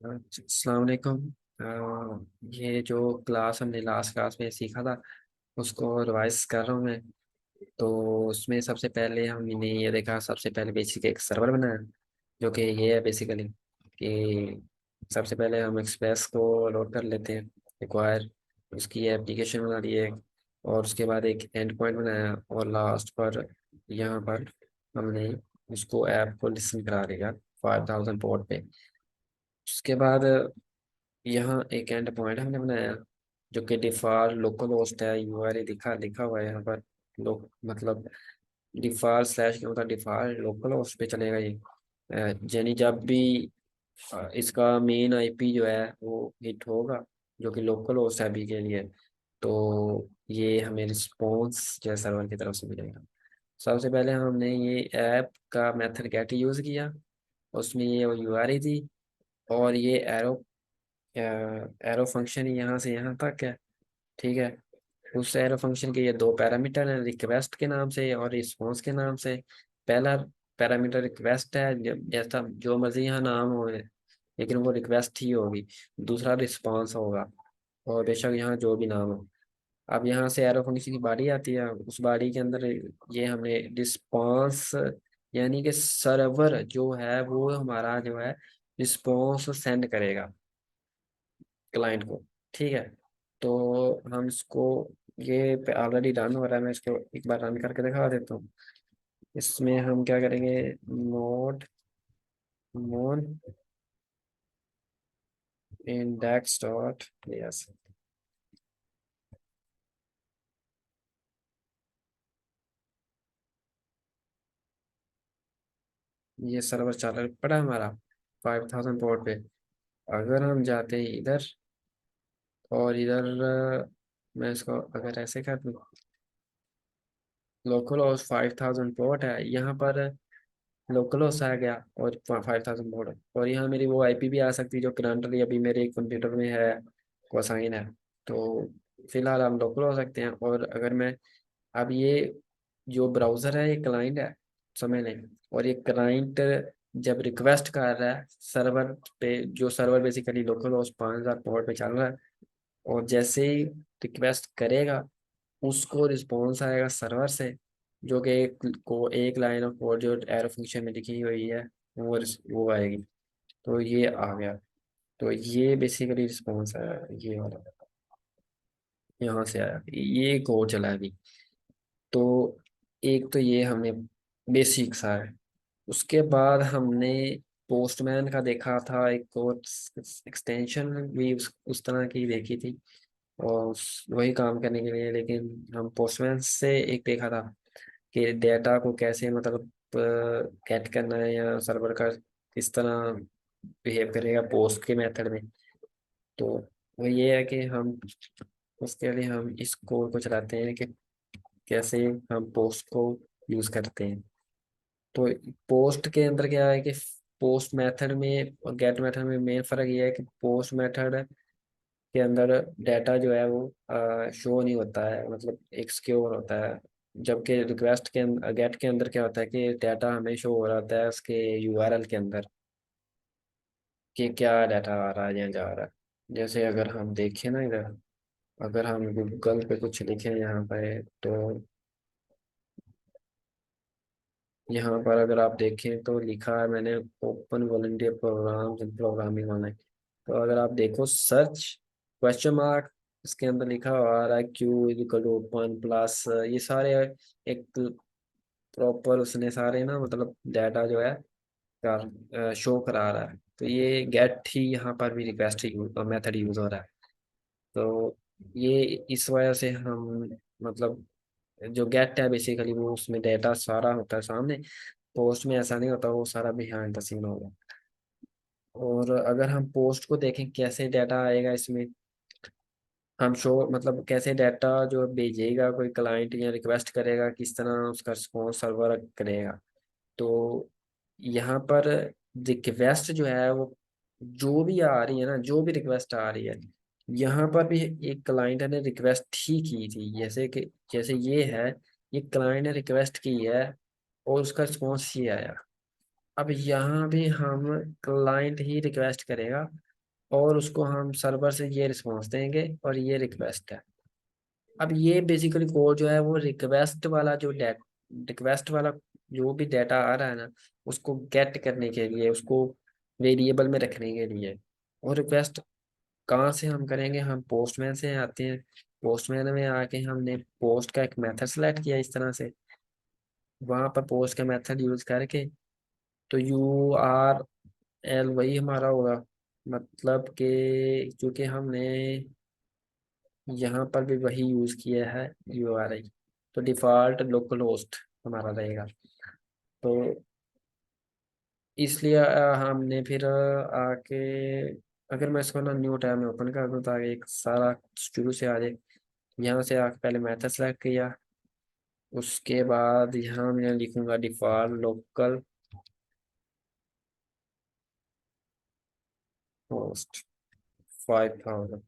अस्सलाम वालेकुम। ये जो क्लास हमने लास्ट क्लास में सीखा था उसको रिवाइज कर रहा हूँ मैं। तो उसमें सबसे पहले हमने ये देखा, सबसे पहले बेसिक एक सर्वर बनाया जो कि ये है बेसिकली कि सबसे पहले हम एक्सप्रेस को लोड कर लेते हैं, रिक्वायर उसकी एप्लीकेशन बना ली है। और उसके बाद एक एंड पॉइंट बनाया और लास्ट पर यहाँ पर हमने उसको ऐप को लिसन करा दिया 5000 पोर्ट पे। उसके बाद यहाँ एक एंड पॉइंट हमने बनाया जो कि डिफॉल्ट लोकल होस्ट है, यूआरएल लिखा लिखा हुआ है यहाँ पर। लोग मतलब डिफॉल्ट स्लैश के मतलब डिफॉल्ट लोकल होस्ट पे चलेगा ये। यानी जब भी इसका मेन आईपी जो है वो हिट होगा जो कि लोकल होस्ट है अभी के लिए, तो ये हमें रिस्पॉन्स जो है सर्वर की तरफ से मिलेगा। सबसे पहले हमने ये ऐप का मेथड गेट यूज़ किया, उसमें ये यूआरएल थी और ये एरो फंक्शन यहाँ से यहाँ तक है। ठीक है, उस एरो फंक्शन के ये दो पैरामीटर हैं, रिक्वेस्ट के नाम से और रिस्पॉन्स के नाम से। पहला पैरामीटर रिक्वेस्ट है, जैसा जो मर्जी यहाँ नाम हो लेकिन वो रिक्वेस्ट ही होगी। दूसरा रिस्पॉन्स होगा और बेशक यहाँ जो भी नाम हो। अब यहाँ से एरो फंक्शन की बारी आती है, उस बारी के अंदर ये हमने रिस्पॉन्स यानी कि सर्वर जो है वो हमारा जो है रिस्पॉन्स सेंड करेगा क्लाइंट को। ठीक है, तो हम इसको ये ऑलरेडी रन हो रहा है, मैं इसको एक बार रन करके दिखा देता हूँ। इसमें हम क्या करेंगे, नोड मोन इंडेक्स डॉट यस, ये सर्वर चालू पड़ा हमारा 5000 पोर्ट पे। अगर हम जाते हैं इधर और इधर मैं इसको अगर ऐसे कर दूँ, लोकल होस्ट 5000 पोर्ट है यहाँ पर, लोकल होस्ट आ गया और 5000 पोर्ट, और यहाँ मेरी वो आईपी भी आ सकती है जो करंटली अभी मेरे कंप्यूटर में है, कोसाइन है। तो फिलहाल हम लोकल हो सकते हैं। और अगर मैं अब ये जो ब्राउज़र है ये क्लाइंट है, समझ लें। और ये क्लाइंट जब रिक्वेस्ट कर रहा है सर्वर पे, जो server basically local host 5000 port पे चल रहा है, और जैसे ही रिक्वेस्ट करेगा उसको रिस्पॉन्स आएगा सर्वर से, जो कि एक लाइन ऑफ कोड जो एरो फंक्शन में लिखी हुई है वो आएगी। तो ये आ गया, तो ये बेसिकली रिस्पॉन्स आया ये वाला, यहाँ से आया, ये कोड चला है अभी। तो एक तो ये हमने बेसिक सा है। उसके बाद हमने पोस्टमैन का देखा था, एक और एक्सटेंशन भी उस तरह की देखी थी और वही काम करने के लिए। लेकिन हम पोस्टमैन से एक देखा था कि डेटा को कैसे मतलब गेट करना है या सर्वर का किस तरह बिहेव करेगा पोस्ट के मेथड में। तो वो ये है कि हम उसके लिए हम इस कोड को चलाते हैं कि कैसे हम पोस्ट को यूज़ करते हैं। तो पोस्ट के अंदर क्या है कि पोस्ट मेथड में और गेट मेथड में मेन फ़र्क ये है कि पोस्ट मेथड के अंदर डाटा जो है वो शो नहीं होता है, मतलब एक सिक्योर होता है। जबकि रिक्वेस्ट के गेट के अंदर क्या होता है कि डाटा हमें शो हो रहा है उसके यूआरएल के अंदर कि क्या डाटा आ रहा है या जा रहा है। जैसे अगर हम देखें ना इधर, अगर हम गूगल पे कुछ लिखें यहाँ पे, तो यहाँ पर अगर आप देखें तो लिखा है मैंने open volunteer program in programming online. तो अगर आप देखो सर्च क्वेश्चन मार्क, इसके अंदर लिखा हुआ आ रहा है Q equal to open plus, ये सारे एक प्रॉपर उसने सारे ना मतलब डाटा जो है कर शो करा रहा है। तो ये गेट ही यहाँ पर भी रिक्वेस्ट मेथड यूज हो रहा है। तो ये इस वजह से हम मतलब जो गेट है बेसिकली वो उसमें डाटा सारा होता है सामने, पोस्ट में ऐसा नहीं होता, वो सारा बिहाइंड द सीन होगा। और अगर हम पोस्ट को देखें कैसे डाटा आएगा इसमें, हम शो मतलब कैसे डाटा जो भेजेगा कोई क्लाइंट या रिक्वेस्ट करेगा किस तरह उसका रिस्पॉन्स सर्वर करेगा। तो यहाँ पर रिक्वेस्ट जो है वो जो भी आ रही है ना, जो भी रिक्वेस्ट आ रही है, यहाँ पर भी एक क्लाइंट ने रिक्वेस्ट ही की थी, जैसे कि जैसे ये है, ये क्लाइंट ने रिक्वेस्ट की है और उसका रिस्पॉन्स ही आया। अब यहाँ भी हम क्लाइंट ही रिक्वेस्ट करेगा और उसको हम सर्वर से ये रिस्पॉन्स देंगे और ये रिक्वेस्ट है। अब ये बेसिकली कोड जो है वो रिक्वेस्ट वाला जो भी डाटा आ रहा है ना, उसको गेट करने के लिए, उसको वेरिएबल में रखने के लिए। और रिक्वेस्ट कहाँ से हम करेंगे, हम पोस्टमैन से आते हैं। पोस्टमैन में आके हमने पोस्ट का एक मेथड सेलेक्ट किया इस तरह से, वहां पर पोस्ट का मेथड यूज करके, तो URL वही हमारा होगा। मतलब कि चूंकि हमने यहाँ पर भी वही यूज किया है URI, तो डिफॉल्ट लोकल होस्ट हमारा रहेगा। तो इसलिए हमने फिर आके, अगर मैं इसको ना न्यू टैब में ओपन कर दूँ ताकि एक सारा शुरू से आ जाए। यहाँ से आके पहले मेथड सेलेक्ट किया, उसके बाद यहाँ मैं लिखूंगा डिफॉल्ट लोकल होस्ट 5000।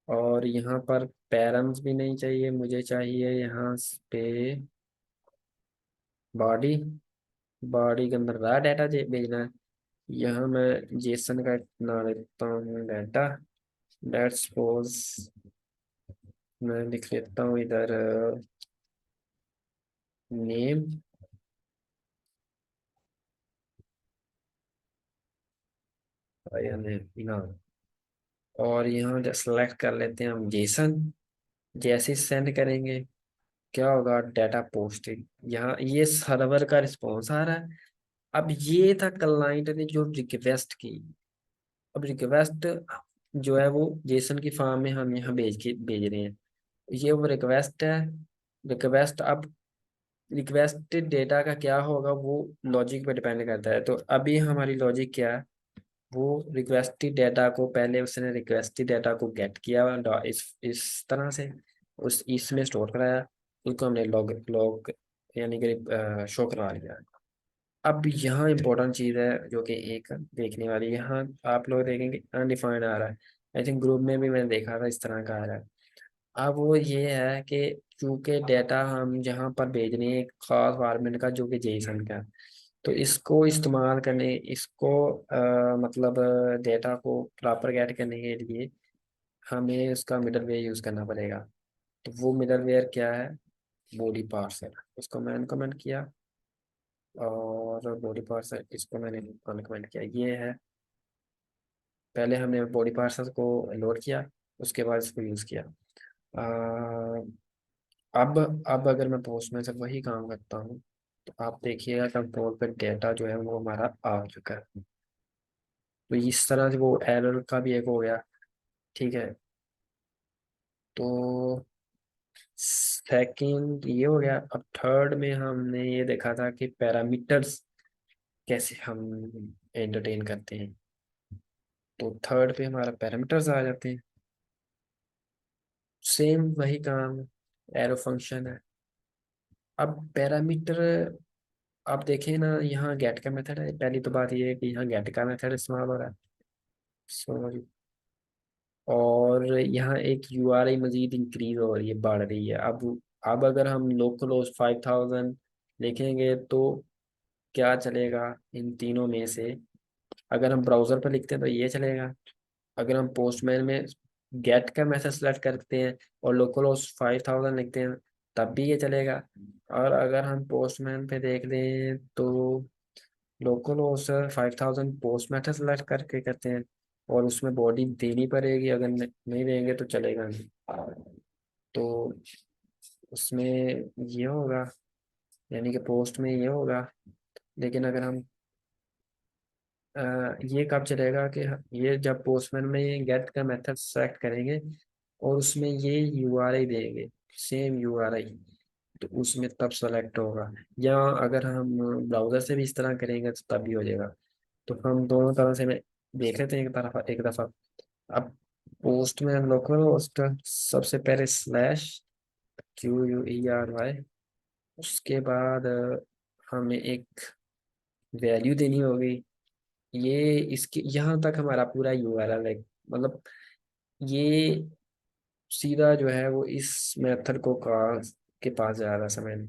और यहाँ पर पैरम्स भी नहीं चाहिए, मुझे चाहिए यहाँ पे बॉडी। बॉडी के अंदर रहा डाटा भेजना है। यहाँ मैं जेसन का नाम लेता हूँ डाटा। लेट्स सपोज मैं लिख लेता हूँ इधर नेम यानी नाम। और यहाँ सेलेक्ट कर लेते हैं हम जेसन। जैसे सेंड करेंगे क्या होगा, डाटा पोस्टेड। यहाँ ये सर्वर का रिस्पॉन्स आ रहा है। अब ये था क्लाइंट ने जो रिक्वेस्ट की। अब रिक्वेस्ट जो है वो जेसन की फॉर्म में हम यहाँ भेज रहे हैं। ये वो रिक्वेस्ट है। रिक्वेस्ट अब रिक्वेस्टेड डेटा का क्या होगा वो लॉजिक पे डिपेंड करता है। तो अभी हमारी लॉजिक क्या है, वो रिक्वेस्टेड डेटा को पहले उसने रिक्वेस्टेड डेटा को गेट किया इस तरह से, उस इसमें स्टोर कराया, उसको हमने लॉग लॉग यानी कि शो करा लिया। अब यहाँ इंपॉर्टेंट चीज़ है जो कि एक देखने वाली, यहाँ आप लोग देखेंगे अनडिफाइंड आ रहा है। आई थिंक ग्रुप में भी मैंने देखा था इस तरह का आ रहा है। अब वो ये है कि चूंकि डेटा हम जहाँ पर भेज रहे हैं एक खास फॉर्मेट का जो कि जेसन का है, तो इसको इस्तेमाल करने, इसको मतलब डेटा को प्रॉपर गेट करने के लिए हमें उसका मिडलवेयर यूज़ करना पड़ेगा। तो वो मिडलवेयर क्या है, बॉडी पार्सर। उसको मैंने कमेंट किया, और बॉडी पार्सर इसको मैंने अनकमेंट किया। ये है, पहले हमने बॉडी पार्सर को लोड किया, उसके बाद इसको यूज़ किया। अ, अब अगर मैं पोस्टमैन से वही काम करता हूँ, तो आप देखिएगा कंट्रोल पे डेटा जो है वो हमारा आ चुका है। तो इस तरह से वो एरर का भी एक हो गया। ठीक है, तो सेकंड ये हो गया। अब थर्ड में हमने ये देखा था कि पैरामीटर्स कैसे हम एंटरटेन करते हैं। तो थर्ड पे हमारा पैरामीटर्स आ जाते हैं। सेम वही काम, एरो फंक्शन है। अब पैरामीटर आप देखें ना, यहाँ गेट का मेथड है। पहली तो बात ये है कि यहाँ गेट का मेथड इस्तेमाल हो रहा है, सॉरी। और यहाँ एक URI मजीद इंक्रीज हो रही है, बढ़ रही है। अब अगर हम लोकल होस्ट 5000 लिखेंगे तो क्या चलेगा इन तीनों में से। अगर हम ब्राउजर पर लिखते हैं तो ये चलेगा। अगर हम पोस्टमैन में गेट का मैसेज सेलेक्ट करते हैं और लोकल होस्ट 5000 लिखते हैं तब भी ये चलेगा। और अगर हम पोस्टमैन पे देख लें तो local host 5000 post method select करके करते हैं, और उसमें बॉडी देनी पड़ेगी, अगर नहीं देंगे तो चलेगा नहीं। तो उसमें ये होगा, यानी कि पोस्ट में ये होगा। लेकिन अगर हम ये कब चलेगा कि ये जब पोस्टमैन में गेट का मेथड सेलेक्ट करेंगे और उसमें ये URI देंगे, सेम URI, तो उसमें तब सेलेक्ट होगा। या अगर हम ब्राउजर से भी इस तरह करेंगे तो तब भी हो जाएगा। तो हम दोनों तरह से मैं देख लेते हैं एक दफ़ा। अब पोस्ट में लोकल होस्ट सबसे पहले /QUERY, उसके बाद हमें एक वैल्यू देनी होगी। ये इसके यहाँ तक हमारा पूरा URL है। मतलब ये सीधा जो है वो इस मेथड को का के पास जा रहा है, समझ।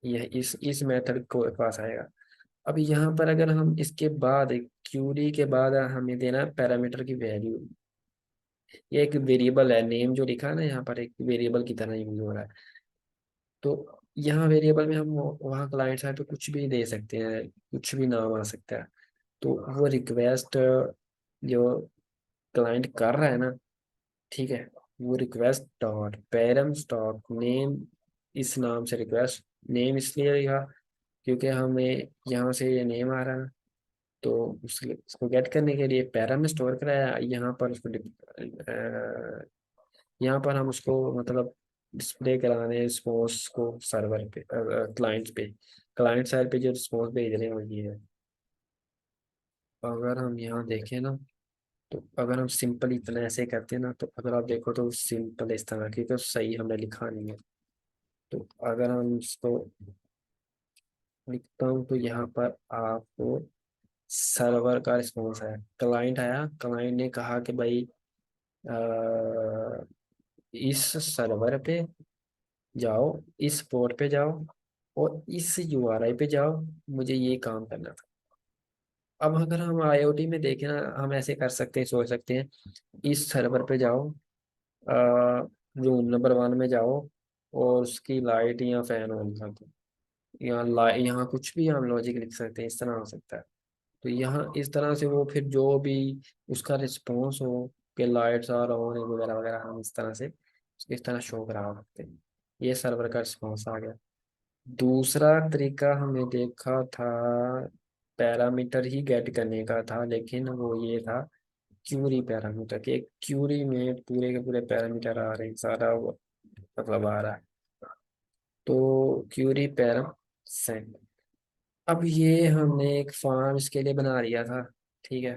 यह इस मेथड को पास आएगा। अब यहाँ पर अगर हम इसके बाद क्यूरी के बाद हमें देना है पैरामीटर की वैल्यू। ये एक वेरिएबल है, नेम जो लिखा है ना यहाँ पर एक वेरिएबल की तरह यूज हो रहा है। तो यहाँ वेरिएबल में हम वहाँ क्लाइंट साइड पे कुछ भी दे सकते हैं, कुछ भी नाम आ सकता है। तो वो रिक्वेस्ट जो क्लाइंट कर रहा है ना, ठीक है, वो request dot parents dot name, इस नाम से रिक्वेस्ट, नेम इसलिए लिखा क्योंकि हमें यहाँ से ये नेम आ रहा है। तो उसको गेट करने के लिए पैरा में स्टोर कराया, यहाँ पर उसको यहाँ पर हम उसको मतलब डिस्प्ले कराने रिस्पॉन्स को सर्वर पे, क्लाइंट पे, क्लाइंट साइड पे जो रिस्पॉन्स भेज रहे हैं वो ये है। अगर हम यहाँ देखें ना, तो अगर हम सिंपल इतना ऐसे करते हैं ना, तो अगर आप देखो तो सिंपल इस तरह की तो सही हमने लिखा नहीं है। तो अगर हम इसको लिखता हूँ तो यहाँ पर आपको सर्वर का रिस्पॉन्स है, क्लाइंट आया, क्लाइंट ने कहा कि भाई अ, इस सर्वर पे जाओ, इस पोर्ट पे जाओ और इस यूआरआई पे जाओ, मुझे ये काम करना था। अब अगर हम आईओटी में देखें ना, हम ऐसे कर सकते हैं, सोच सकते हैं इस सर्वर पे जाओ, रूम नंबर 1 में जाओ और उसकी लाइट या फैन ऑन कर दो। यहाँ यहाँ कुछ भी हम लॉजिक लिख सकते हैं, इस तरह हो सकता है। तो यहाँ इस तरह से वो फिर जो भी उसका रिस्पॉन्स हो कि लाइट्स आर ऑन वगैरह वगैरह, हम इस तरह से उसको इस तरह शो करा सकते हैं। ये सर्वर का रिस्पॉन्स आ गया। दूसरा तरीका हमने देखा था पैरामीटर ही गेट करने का था, लेकिन वो ये था क्यूरी पैरामीटर के, क्यूरी में पूरे के पूरे पैरामीटर आ रहे हैं, सारा मतलब आ रहा है। तो क्यूरी पैरम सेंड, अब ये हमने एक फॉर्म इसके लिए बना लिया था, ठीक है।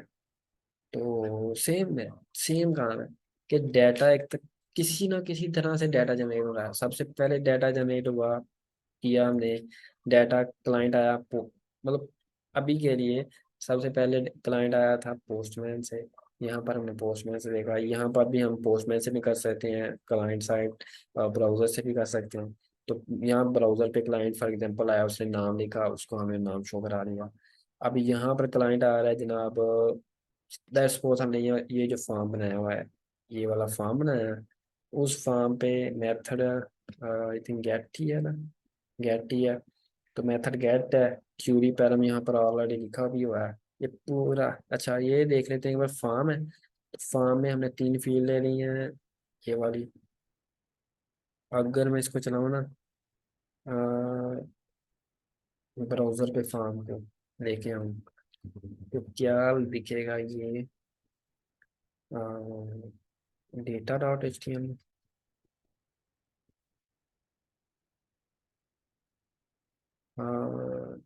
तो सेम है, सेम काम है कि डाटा एक तक किसी ना किसी तरह से डाटा जनरेट हो रहा है। सबसे पहले डाटा जनरेट हुआ, किया हमने, डाटा क्लाइंट आया मतलब अभी के लिए सबसे पहले क्लाइंट आया था पोस्टमैन से। यहाँ पर हमने पोस्टमैन से देखा, यहाँ पर भी हम पोस्टमैन से भी कर सकते हैं, क्लाइंट साइड ब्राउजर से भी कर सकते हैं। तो यहाँ ब्राउजर पे क्लाइंट फॉर एग्जांपल आया, उसने नाम लिखा, उसको हमें नाम शो करा दिया। अब यहाँ पर क्लाइंट आ रहा है जनाब, दैट्स सपोज हमने ये जो फॉर्म बनाया हुआ है, ये वाला फॉर्म बनाया है, उस फॉर्म पे मेथड आई थिंक गेट ही है ना, गेट ही है। तो मेथड गेट है, क्यूरी पैरम यहाँ पर ऑलरेडी लिखा भी हुआ है। ये पूरा अच्छा, ये देख लेते हैं एक बार फॉर्म है। तो फॉर्म में हमने 3 फील्ड ले ली हैं, ये वाली। अगर मैं इसको चलाऊँ ना ब्राउजर पे फॉर्म को लेके आऊँ, तो क्या दिखेगा ये, data dot H T M,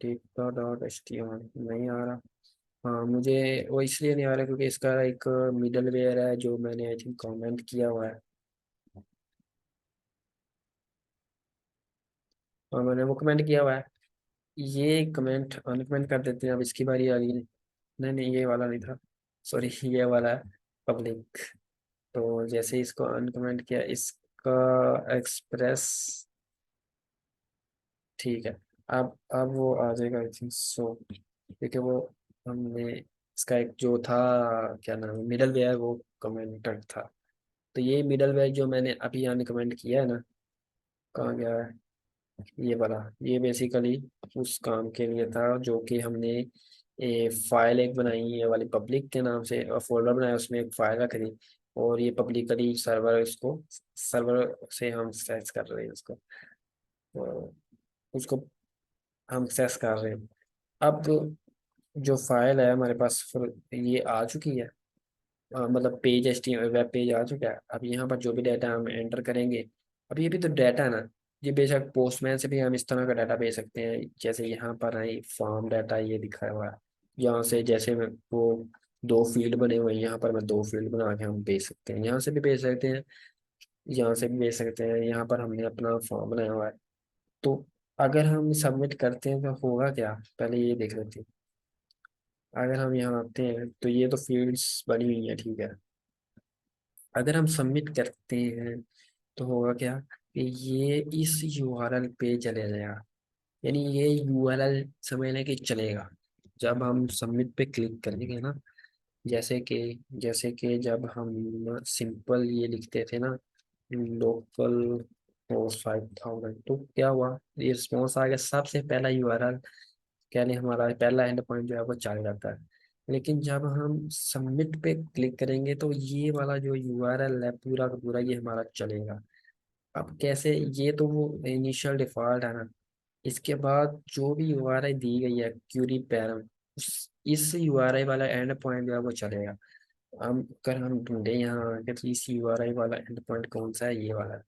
data dot H T M नहीं आ रहा। हाँ, मुझे वो इसलिए नहीं आ रहा क्योंकि इसका एक मिडल वेयर है जो मैंने आई थिंक कमेंट किया हुआ है। और मैंने वो कमेंट किया हुआ है, ये कमेंट अनकमेंट कर देते हैं। अब इसकी बारी आ गई। नहीं नहीं, ये वाला नहीं था, सॉरी, ये वाला है पब्लिक। तो जैसे इसको अनकमेंट किया, इसका एक्सप्रेस, ठीक है। अब वो आ जाएगा आई थिंक सो, क्योंकि वो हमने इसका एक जो था, क्या नाम है, मिडल वेयर, वो कमेंटेड था। तो ये मिडल वेयर जो मैंने अभी अनकमेंट किया है ना, कहाँ गया है ये वाला, ये बेसिकली उस काम के लिए था जो कि हमने फाइल एक बनाई, ये वाली पब्लिक के नाम से, और फोल्डर बनाया, उसमें एक फाइल रख दी। और ये पब्लिकली सर्वर, इसको सर्वर से हम एक्सेस कर रहे हैं उसको, तो उसको हम एक्सेस कर रहे हैं। अब जो फाइल है हमारे पास फिर ये आ चुकी है, मतलब page H T web page आ चुका है। अब यहाँ पर जो भी डाटा हम एंटर करेंगे, अब ये भी तो डाटा है ना, ये बेशक पोस्टमैन से भी हम इस तरह का डाटा भेज सकते हैं। जैसे यहाँ पर है फॉर्म डाटा, ये दिखा हुआ है, यहाँ से जैसे वो 2 फील्ड बने हुए हैं, यहाँ पर मैं 2 फील्ड बना के हम भेज सकते हैं, यहाँ से भी भेज सकते हैं, यहाँ से भी भेज सकते हैं। यहाँ पर हमने अपना फॉर्म बनाया हुआ है। तो अगर हम सबमिट करते हैं तो होगा क्या, पहले ये देख लेते हैं। अगर हम यहाँ आते हैं तो ये तो फील्ड्स बनी हुई है, ठीक है। अगर हम सबमिट करते हैं तो होगा क्या कि ये इस यूआरएल पे चले जाएगा, यानी ये यूआरएल समझने की चलेगा जब हम सबमिट पे क्लिक करेंगे ना। जैसे कि जब हम सिंपल ये लिखते थे ना, लोकल होस्ट 5000, तो क्या हुआ, ये रिस्पॉन्स आ गया, सबसे पहला यूआरएल, यानी हमारा पहला एंड पॉइंट जो है वो चल जाता है। लेकिन जब हम सबमिट पे क्लिक करेंगे तो ये वाला जो यूआरएल है पूरा का पूरा ये हमारा चलेगा। अब कैसे, ये तो वो इनिशियल डिफॉल्ट है ना। इसके बाद जो भी यूआरआई दी गई है क्यूरी पैरम, इस यूआरआई वाला एंड पॉइंट जो है वो चलेगा। हम अगर हम ढूंढे यहाँ आके तो इस यूआरआई वाला एंड पॉइंट कौन सा है, ये वाला,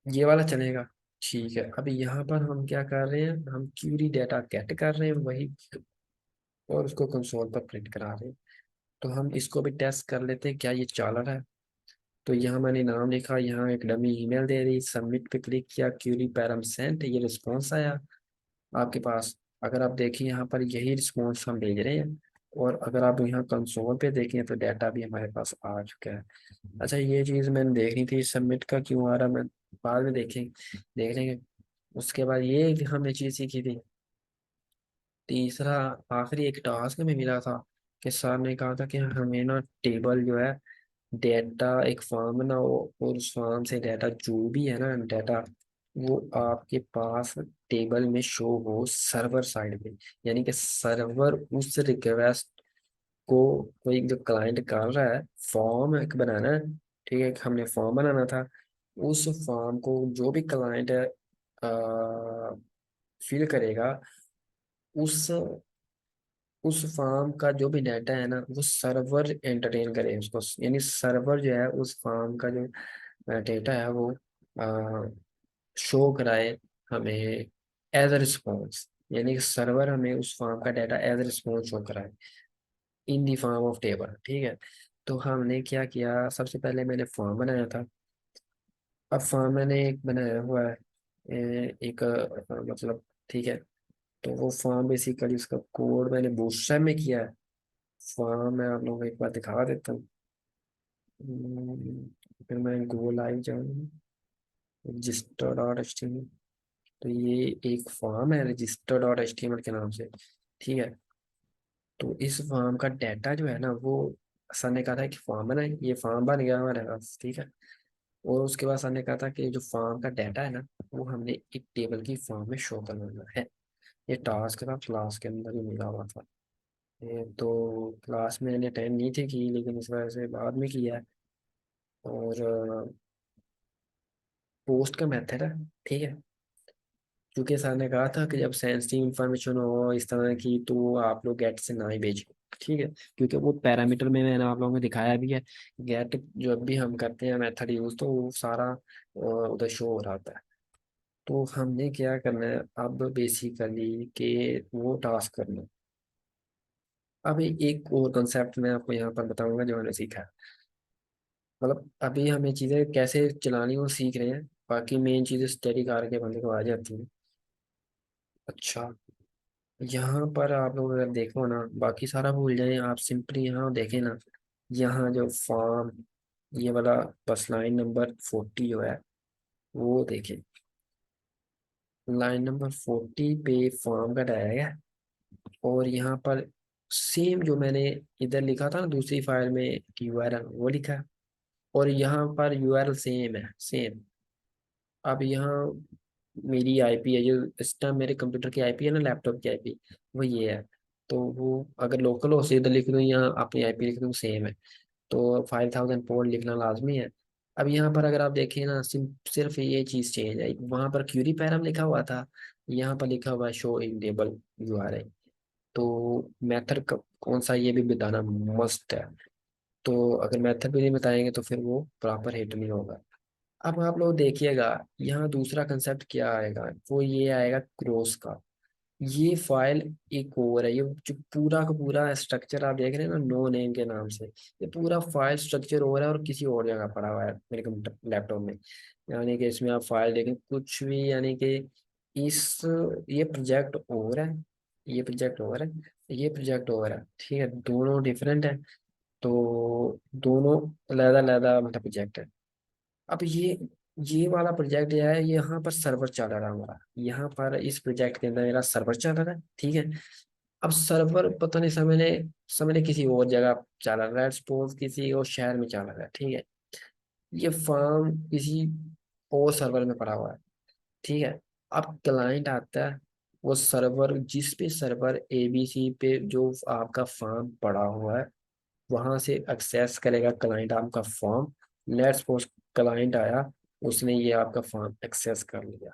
ये वाला चलेगा। ठीक है, अभी यहाँ पर हम क्या कर रहे हैं, हम क्यूरी डाटा गेट कर रहे हैं वही, और उसको कंसोल पर प्रिंट करा रहे हैं। तो हम इसको भी टेस्ट कर लेते हैं क्या ये चल रहा है। तो यहाँ मैंने नाम लिखा, यहाँ एक डमी ईमेल दे दी, सबमिट पे क्लिक किया, क्यूरी पैरम सेंट, ये रिस्पॉन्स आया आपके पास। अगर आप देखिए यहाँ पर यही रिस्पॉन्स हम भेज रहे हैं। और अगर आप यहाँ कंसोल पे देखें तो डाटा भी हमारे पास आ चुका है। अच्छा, ये चीज़ मैंने देखनी थी, सबमिट का क्यों आ रहा, मैं बाद में देख लेंगे। उसके बाद ये हमने चीज़ सीखी थी। तीसरा आखिरी एक टास्क में मिला था कि सर ने कहा था कि हमें ना टेबल जो है, डेटा एक फॉर्म बनाओ, और उस फॉर्म से डाटा जो भी है ना डाटा, वो आपके पास टेबल में शो हो सर्वर साइड पे। यानी कि सर्वर उस रिक्वेस्ट को, कोई जो क्लाइंट कर रहा है, फॉर्म एक बनाना है। ठीक है, हमने फॉर्म बनाना था। उस फॉर्म को जो भी क्लाइंट फिल करेगा, उस उस फार्म का जो भी डाटा है ना वो सर्वर एंटरटेन करे उसको, यानी सर्वर जो है उस फार्म का जो डेटा है वो शो कराए हमें एज अ रिस्पॉन्स। यानी कि सर्वर हमें उस फार्म का data as a response show कराए in the form of table. ठीक है, तो हमने क्या किया, सबसे पहले मैंने फॉर्म बनाया था। अब फॉर्म मैंने एक बनाया हुआ है, एक मतलब, ठीक है। तो वो फॉर्म बेसिकली उसका कोड मैंने बूटस्ट्रैप में किया है। फॉर्म मैं आप लोगों को एक बार दिखा देता हूँ। फिर मैं गूगल आई जाऊँ, register dot H T M L. तो ये एक फॉर्म है register dot H T M L के नाम से। ठीक है, तो इस फॉर्म का डाटा जो है ना वो, सर ने कहा था कि फॉर्म बना है, ये फॉर्म बन गया हमारे पास। ठीक है, और उसके बाद सर ने कहा था कि जो फॉर्म का डाटा है ना वो हमने एक टेबल की फॉर्म में शो करना है। ये टास्क था, क्लास के अंदर ही मिला हुआ था। ये तो क्लास में मैंने अटेंड नहीं थी की, लेकिन इस वजह से बाद में किया है। और पोस्ट का मेथड है। ठीक है, क्योंकि सर ने कहा था कि जब सेंसिटिव इंफॉर्मेशन हो इस तरह की तो आप लोग गेट से ना ही भेजें। ठीक है, क्योंकि वो पैरामीटर में मैंने आप लोगों को दिखाया भी है, गेट जब भी हम करते हैं मेथड यूज तो वो सारा उधर शो हो रहा था। तो हमने क्या करना है अब बेसिकली कि वो टास्क करना है। अब एक और कंसेप्ट मैं आपको यहाँ पर बताऊंगा जो मैंने सीखा है। मतलब अभी हमें चीज़ें कैसे चलानी वो सीख रहे हैं, बाकी मेन चीज़ें स्टडी करके बंदे को आ जाती हैं। अच्छा, यहाँ पर आप लोग अगर देखो ना, बाकी सारा भूल जाए, आप सिंपली यहाँ देखें ना, यहाँ जो फॉर्म, ये वाला बस लाइन नंबर 40 जो है वो देखें। लाइन नंबर 40 पे फॉर्म का डायरेक्ट है, और यहाँ पर सेम जो मैंने इधर लिखा था ना दूसरी फाइल में यूआरएल वो लिखा है, और यहाँ पर यूआरएल सेम है, सेम। अब यहाँ मेरी आईपी है, जो इस टाइम मेरे कंप्यूटर की आईपी है ना, लैपटॉप की आईपी, वो ये है। तो वो अगर लोकल हो सीधे लिख दूँ या अपनी आईपी लिख दूँ सेम है। तो 5000 पोर्ट लिखना लाजमी है। अब यहाँ पर अगर आप देखें ना, सिर्फ ये चीज़ चेंज है, वहाँ पर क्यूरी पैरम लिखा हुआ था, यहाँ पर लिखा हुआ है शो इन टेबल यूआरआई। तो मेथड कौन सा ये भी बताना मस्ट है। तो अगर मेथड भी नहीं बताएंगे तो फिर वो प्रॉपर हिट नहीं होगा। अब आप लोग देखिएगा, यहाँ दूसरा कंसेप्ट क्या आएगा, वो ये आएगा क्रॉस का। ये फाइल एक और है, ये जो पूरा का पूरा स्ट्रक्चर आप देख रहे हैं ना नो नेम के नाम से, ये पूरा फाइल स्ट्रक्चर और है और किसी और जगह पड़ा हुआ है मेरे कंप्यूटर लैपटॉप में। यानी कि इसमें आप फाइल देखें कुछ भी, यानी कि इस, ये प्रोजेक्ट और है, ये प्रोजेक्ट और है, ये प्रोजेक्ट और है। ठीक है, दोनों डिफरेंट है। तो दोनों अलग अलग मतलब प्रोजेक्ट है। अब ये ये वाला प्रोजेक्ट जो है यहाँ पर सर्वर चल रहा है हमारा, यहाँ पर इस प्रोजेक्ट के अंदर मेरा सर्वर चल रहा है, ठीक है। अब सर्वर पता नहीं समय ने किसी और जगह चल रहा है, सपोज किसी और शहर में चल रहा है, ठीक है। ये फॉर्म किसी और सर्वर में पड़ा हुआ है, ठीक है। अब क्लाइंट आता है, वो सर्वर जिस पे सर्वर एबीसी पे जो आपका फॉर्म पड़ा हुआ है वहां से एक्सेस करेगा क्लाइंट आपका फॉर्म। लेट्स सपोज क्लाइंट आया, उसने ये आपका फॉर्म एक्सेस कर लिया।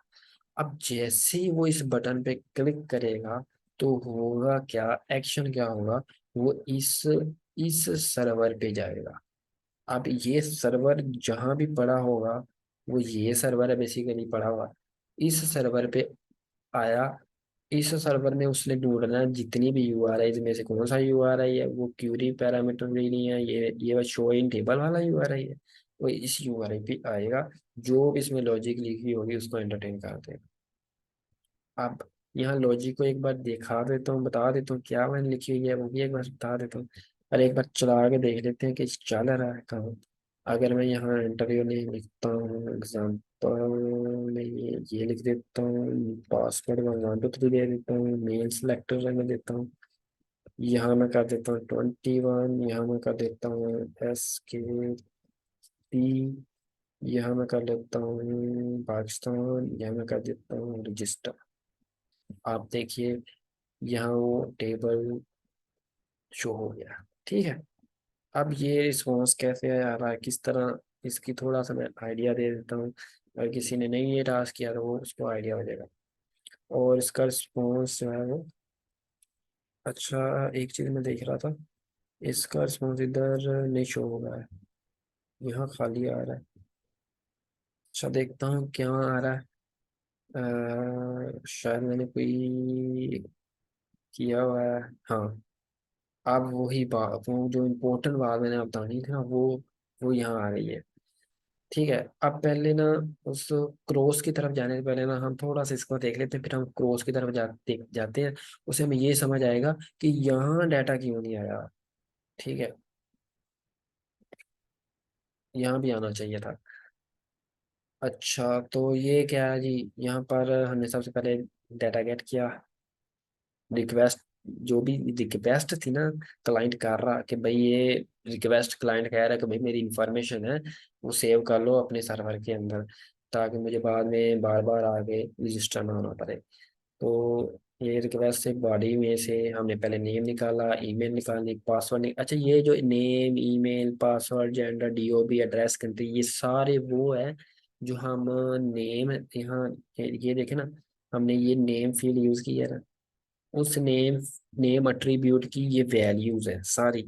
अब जैसे ही वो इस बटन पे क्लिक करेगा तो होगा क्या, एक्शन क्या होगा, वो इस सर्वर पे जाएगा। अब ये सर्वर जहां भी पड़ा होगा, वो ये सर्वर है बेसिकली पड़ा हुआ, इस सर्वर पे आया। इस सर्वर में उसने ढूंढना है जितनी भी यूआरआई में से कौन सा यूआरआई है, वो क्यूरी पैरामीटर भी नहीं है, ये शो इन टेबल वाला यूआरआई है। वो इस यूआरआई पे आएगा, जो भी इसमें लॉजिक लिखी होगी उसको एंटरटेन कर देगा। अब यहाँ लॉजिक को एक बार दिखा देता हूँ, बता देता हूँ क्या मैंने लिखी हुई है, वो भी एक बार बता देता हूँ। और एक बार चला के देख लेते हैं कि चल रहा है काम। अगर मैं यहाँ इंटरव्यू नहीं लिखता हूँ, एग्जाम्पल में ये लिख देता हूँ, पासवर्ड में 1 2 3 दे देता हूँ, मेल सेलेक्टर रहने देता हूँ। यहाँ मैं कर देता हूँ 21, यहाँ मैं कर देता हूँ SKP, यहाँ मैं कर लेता हूँ पाकिस्तान, यहाँ मैं कर देता हूँ रजिस्टर। आप देखिए यहाँ वो टेबल शो हो गया, ठीक है। अब ये रिस्पॉन्स कैसे आ रहा है, किस तरह, इसकी थोड़ा सा मैं आइडिया दे देता हूँ। अगर किसी ने नहीं ये टास्क किया तो वो उसको आइडिया हो जाएगा। और इसका रिस्पॉन्स जो है वो, अच्छा, एक चीज़ मैं देख रहा था, इसका रिस्पॉन्स इधर नहीं शो हो रहा है, यहाँ खाली आ रहा है। अच्छा देखता हूँ क्या आ रहा है। शायद मैंने कोई किया हुआ है। हाँ, अब वही बात, वो जो इम्पोर्टेंट बात मैंने अब बतानी थी ना, वो यहाँ आ रही है, ठीक है। अब पहले ना उस क्रॉस की तरफ जाने से पहले ना हम थोड़ा सा इसको देख लेते हैं, फिर हम क्रॉस की तरफ जाते हैं। उससे हमें ये समझ आएगा कि यहाँ डाटा क्यों नहीं आया, ठीक है। यहाँ भी आना चाहिए था। अच्छा तो ये क्या है जी, यहाँ पर हमने सबसे पहले डाटा गेट किया, रिक्वेस्ट, जो भी रिक्वेस्ट थी ना, क्लाइंट कर रहा कि भाई ये रिक्वेस्ट, क्लाइंट कह रहा है कि भाई मेरी इंफॉर्मेशन है वो सेव कर लो अपने सर्वर के अंदर, ताकि मुझे बाद में बार बार आगे रजिस्टर ना होना पड़े। तो ये रिक्वेस्ट से बॉडी में से हमने पहले नेम निकाला, ईमेल निकालनी, पासवर्ड अच्छा ये जो name, email, password, gender, DOB, address, country, ये सारे वो है जो हम नेम यहाँ, ये देखे ना, हमने ये नेम फील्ड यूज किया है ना, उस नेम एट्रीब्यूट की ये वैल्यूज है सारी,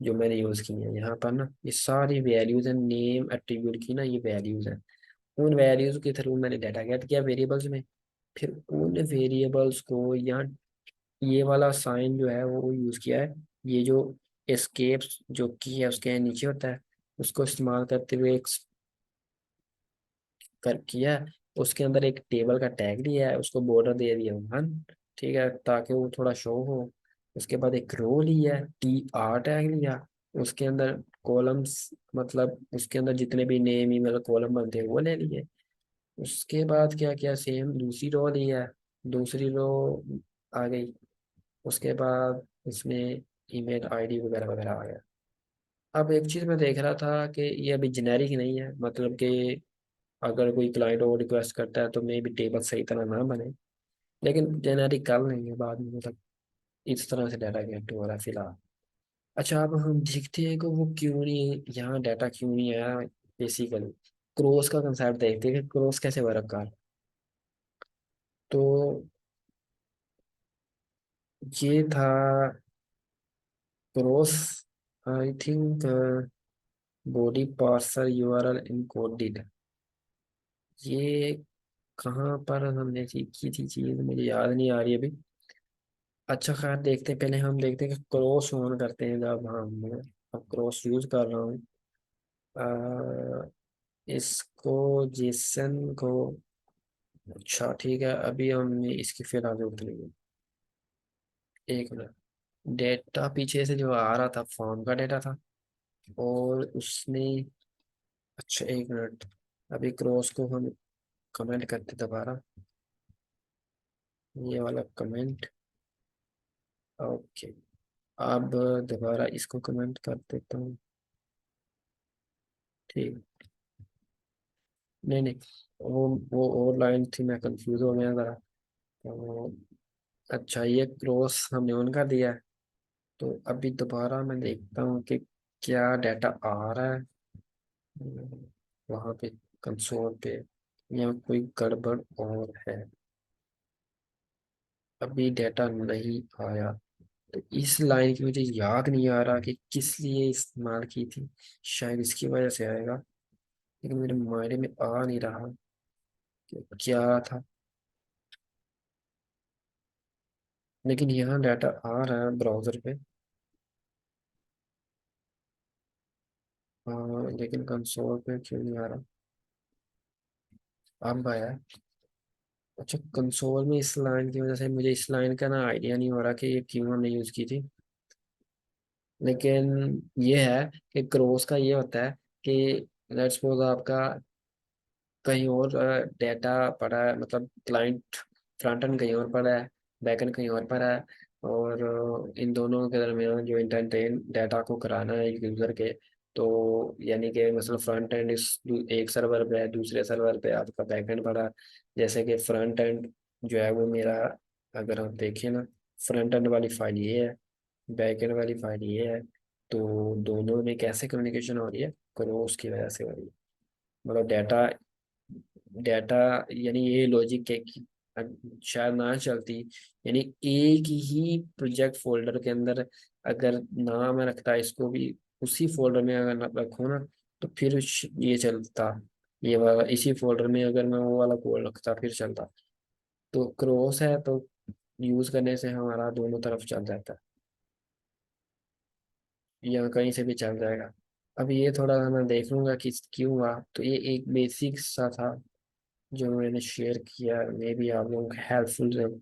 जो मैंने यूज की है यहाँ पर ना, ये सारी वैल्यूज है नेम एट्रीब्यूट की ना, ये वैल्यूज है। उन वैल्यूज के थ्रू मैंने डाटा गेट किया वेरिएबल्स में, फिर उन वेरिएबल्स को यहाँ ये वाला साइन जो है वो यूज किया है। ये जो एस्केप जो की है उसके नीचे होता है, उसको इस्तेमाल करते हुए एक कर किया है। उसके अंदर एक टेबल का टैग दिया है, उसको बॉर्डर दे दिया 1, ठीक है, ताकि वो थोड़ा शो हो। उसके बाद एक रो लिया है, TR टैग लिया, उसके अंदर कॉलम्स, मतलब उसके अंदर जितने भी नेम ईमेल कॉलम बनते हैं वो ले लिए। उसके बाद क्या किया, सेम दूसरी रो ली है, दूसरी रो आ गई। उसके बाद इसमें ईमेल आईडी वगैरह वगैरह आ गया। अब एक चीज़ मैं देख रहा था कि ये अभी जेनेरिक नहीं है, मतलब कि अगर कोई क्लाइंट और रिक्वेस्ट करता है तो मे भी टेबल सही तरह ना बने, लेकिन जेनेरिक कर लेंगे बाद में, मतलब इस तरह से डाटा गेट हो रहा है फिलहाल। अच्छा अब हम देखते हैं कि वो क्यों नहीं, यहाँ डाटा क्यों नहीं आया। बेसिकली क्रॉस का कंसेप्ट देखते हैं कि क्रॉस कैसे वर्क कर। तो ये था cross, I think body parser URL encoded, ये कहाँ पर हमने सीखी थी चीज़, मुझे याद नहीं आ रही अभी। अच्छा खैर देखते हैं, पहले हम देखते हैं कि क्रॉस ऑन करते हैं जब हम, अब क्रॉस यूज कर रहा हूँ। इसको जेसन को, अच्छा ठीक है, अभी हमने इसकी फिर आगे उतरेंगे। एक मिनट, डेटा पीछे से जो आ रहा था फॉर्म का डेटा था, और उसने, अच्छा एक मिनट, अभी क्रॉस को हम कमेंट करते दोबारा, ये वाला कमेंट। ओके, अब दोबारा इसको कमेंट कर देता हूँ। ठीक। नहीं नहीं, वो और लाइन थी, मैं कंफ्यूज हो गया जरा। तो अच्छा, ये क्रॉस हमने ऑन कर दिया है। तो अभी दोबारा मैं देखता हूँ कि क्या डाटा आ रहा है वहाँ पे, कंसोल पे, या कोई गड़बड़ और है। अभी डाटा नहीं आया। तो इस लाइन की मुझे याद नहीं आ रहा कि किस लिए इस्तेमाल की थी, शायद इसकी वजह से आएगा, लेकिन मेरे मायने में आ नहीं रहा कि क्या था। लेकिन यहाँ डाटा आ रहा है ब्राउजर पे। लेकिन कंसोल पे क्यों नहीं आ रहा। अब आया है। अच्छा, कंसोल में इस लाइन की वजह से मुझे इस लाइन का ना आइडिया नहीं हो रहा कि ये क्यों हमने यूज की थी। लेकिन ये है कि क्रॉस का ये होता है कि लेट्स सपोज आपका कहीं और डेटा पड़ा है, मतलब क्लाइंट फ्रंट एंड कहीं और पड़ा है, बैक एंड कहीं और पड़ा है, और इन दोनों के दरमियान जो इंटरटेन डाटा को कराना है यूज़र के, तो यानी कि मतलब फ्रंट एंड इस एक सर्वर पे है, दूसरे सर्वर पे आपका बैक एंड पड़ा है। जैसे कि फ्रंट एंड जो है वो मेरा, अगर हम देखें ना, फ्रंट एंड वाली फाइल ये है, बैक एंड वाली फाइल ये है। तो दोनों में कैसे कम्युनिकेशन हो रही है, क्रॉस की वजह से हो रही है। मतलब डाटा डाटा यानी ये लॉजिक है कि शायद ना चलती, यानी एक ही प्रोजेक्ट फोल्डर के अंदर अगर नाम रखता है इसको भी उसी फोल्डर में अगर ना रखो ना, तो फिर ये चलता। ये वाला इसी फोल्डर में अगर मैं वो वाला कोड रखता फिर चलता। तो क्रॉस है तो यूज करने से हमारा दोनों तरफ चल जाता है, या कहीं से भी चल जाएगा। अब ये थोड़ा सा मैं देख लूंगा कि क्यों हुआ। तो ये एक बेसिक सा था जो मैंने शेयर किया, मे बी आप लोगों को हेल्पफुल